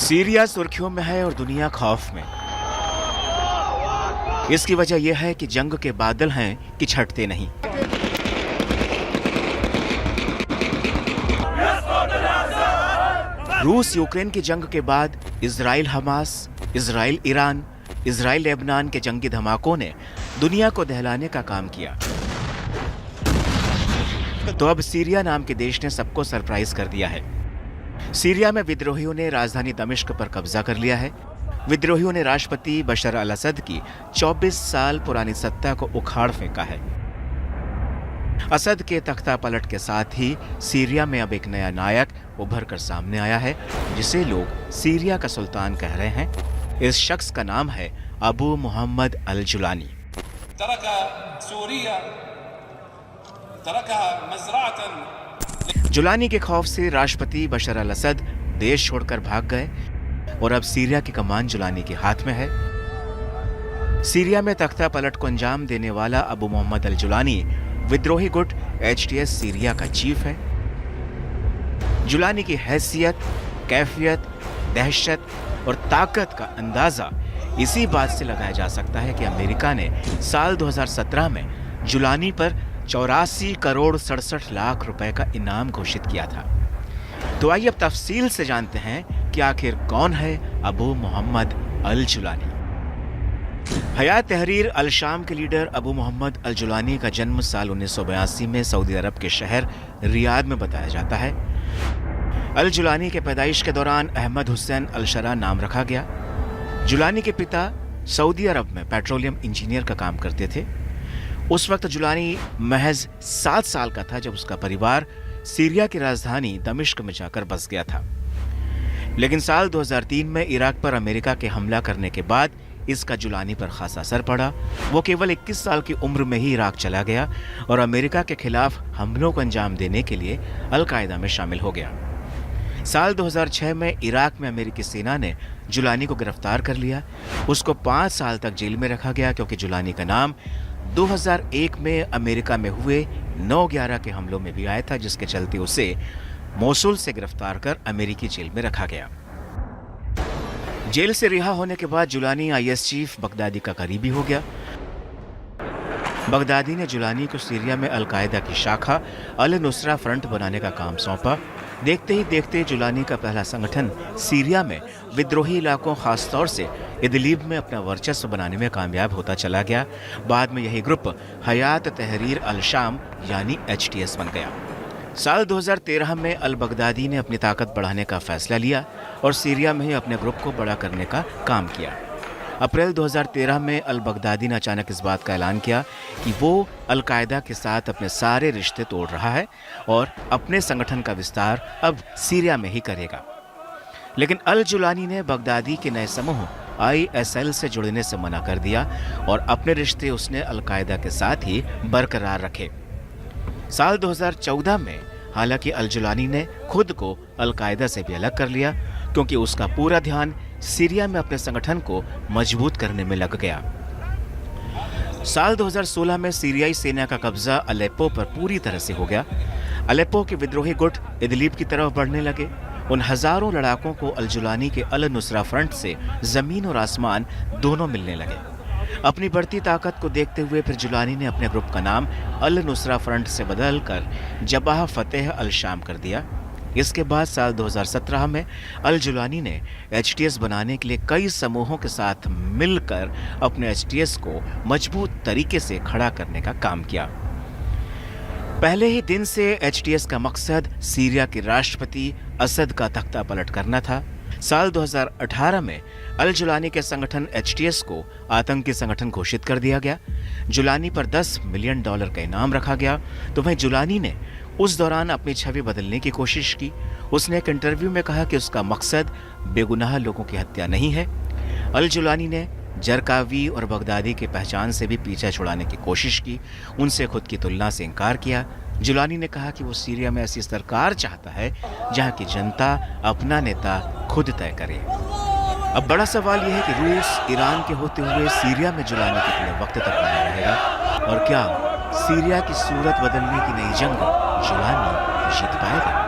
Syria सुर्खियों में है और दुनिया खौफ में। इसकी वजह यह है कि जंग के बादल हैं कि छटते नहीं। रूस यूक्रेन की जंग के बाद Israel Hamas, Israel Iran, Israel Lebanon के जंगी धमाकों ने दुनिया को दहलाने का काम किया। तो अब सीरिया नाम के देश ने सबको सरप्राइज कर दिया है। सीरिया में विद्रोहियों ने राजधानी दमिश्क पर कब्जा कर लिया है। विद्रोहियों ने राष्ट्रपति बशर अल असद की 24 साल पुरानी सत्ता को उखाड़ फेंका है। असद के तख्ता पलट के साथ ही सीरिया में अब एक नया नायक उभर कर सामने आया है, जिसे लोग सीरिया का सुल्तान कह रहे हैं। इस शख्स का नाम है अबू मोहम्मद अल जुलानी। जुलानी के खौफ से राष्ट्रपति बशर अल असद देश छोड़कर भाग गए और अब सीरिया की कमान जुलानी के हाथ में है। सीरिया में तख्ता पलट को अंजाम देने वाला अबू मोहम्मद अल जुलानी विद्रोही गुट HTS सीरिया का चीफ है। जुलानी की हैसियत, कैफियत, दहशत और ताकत का अंदाजा इसी बात से लगाया जा सकता है कि अमेरिका ने साल 2017 में जुलानी पर 84 करोड़ 67 लाख रुपए का इनाम घोषित किया था। तो आइए अब तफसील से जानते हैं कि आखिर कौन है अबू मोहम्मद अल जुलानी। हयात तहरीर अल शाम के लीडर अबू मोहम्मद अल जुलानी का जन्म साल 1982 में सऊदी अरब के शहर रियाद में बताया जाता है। अल जुलानी के पैदाइश के दौरान अहमद हुसैन अल शरा नाम रखा गया। जुलानी के पिता सऊदी अरब में पेट्रोलियम इंजीनियर का काम करते थे। उस वक्त जुलानी महज 7 साल का था जब उसका परिवार सीरिया की राजधानी दमिश्क में जाकर बस गया था। लेकिन साल 2003 में इराक पर अमेरिका के हमला करने के बाद इसका जुलानी पर खासा असर पड़ा। वो केवल 21 साल की उम्र में ही इराक चला गया और अमेरिका के खिलाफ हमलों को अंजाम देने के लिए अल कायदा में शामिल हो गया। साल 2006 में इराक में अमेरिकी सेना ने जुलानी को गिरफ्तार कर लिया। उसको 5 साल तक जेल में रखा गया क्योंकि जुलानी का नाम 2001 में अमेरिका में हुए 9/11 के हमलों में भी आया था, जिसके चलते उसे मोसुल से गिरफ्तार कर अमेरिकी जेल में रखा गया। जेल से रिहा होने के बाद जुलानी IS चीफ बगदादी का करीबी हो गया। बगदादी ने जुलानी को सीरिया में अल कायदा की शाखा अल नुसरा फ्रंट बनाने का काम सौंपा। देखते ही देखते जुलानी का पहला संगठन सीरिया में विद्रोही इलाकों, खासतौर से इदलिब में अपना वर्चस्व बनाने में कामयाब होता चला गया। बाद में यही ग्रुप हयात तहरीर अल शाम यानी HTS बन गया। साल 2013 में अल बगदादी ने अपनी ताकत बढ़ाने का फैसला लिया और सीरिया में ही अपने ग्रुप को बड़ा करने का काम किया। अप्रैल 2013 में अल बगदादी ने अचानक इस बात का ऐलान किया कि वो अल कायदा के साथ अपने सारे रिश्ते तोड़ रहा है और अपने संगठन का विस्तार अब सीरिया में ही करेगा। लेकिन अल जुलानी ने बगदादी के नए समूह ISL से जुड़ने से मना कर दिया और अपने रिश्ते उसने अल कायदा के साथ ही बरकरार रखे। साल 2014 में हालांकि अल जुलानी ने खुद को अल कायदा से भी अलग कर लिया क्योंकि उसका पूरा ध्यान सीरिया में अपने संगठन को मजबूत करने में लग गया। साल 2016 में सीरियाई सेना का कब्जा अलेप्पो पर पूरी तरह से हो गया। अलेप्पो के विद्रोही गुट इदलिब की तरफ बढ़ने लगे। उन हजारों लड़ाकों को अल जुलानी के अल नुसरा फ्रंट से जमीन और आसमान दोनों मिलने लगे। अपनी बढ़ती ताकत को देखते हुए फिर जुलानी ने अपने ग्रुप का नाम अल नुसरा फ्रंट से बदलकर जबाह फतेह अल शाम कर दिया। इसके बाद साल 2017 में अल जुलानी ने HTS बनाने के लिए कई समूहों के साथ मिलकर अपने HTS को मजबूत तरीके से खड़ा करने का काम किया। पहले ही दिन से HTS का मकसद सीरिया के राष्ट्रपति असद का तख्ता पलट करना था। साल 2018 में अल जुलानी के संगठन HTS को आतंकी संगठन घोषित कर दिया गया। जुलानी पर $10 मिलियन का इनाम रखा गया। तो वहीं जुलानी ने उस दौरान अपनी छवि बदलने की कोशिश की। उसने एक इंटरव्यू में कहा कि उसका मकसद बेगुनाह लोगों की हत्या नहीं है। अल जुलानी ने जरकावी और बगदादी की पहचान से भी पीछा छुड़ाने की कोशिश की। उनसे खुद की तुलना से इनकार किया। जुलानी ने कहा कि वो सीरिया में ऐसी सरकार चाहता है जहां की जनता अपना नेता खुद तय करे। अब बड़ा सवाल यह है कि रूस ईरान के होते हुए सीरिया में जुलानी कितने वक्त तक बना रहेगा और क्या सीरिया की सूरत बदलने की नई जंग जुलानी जीत पाएगा।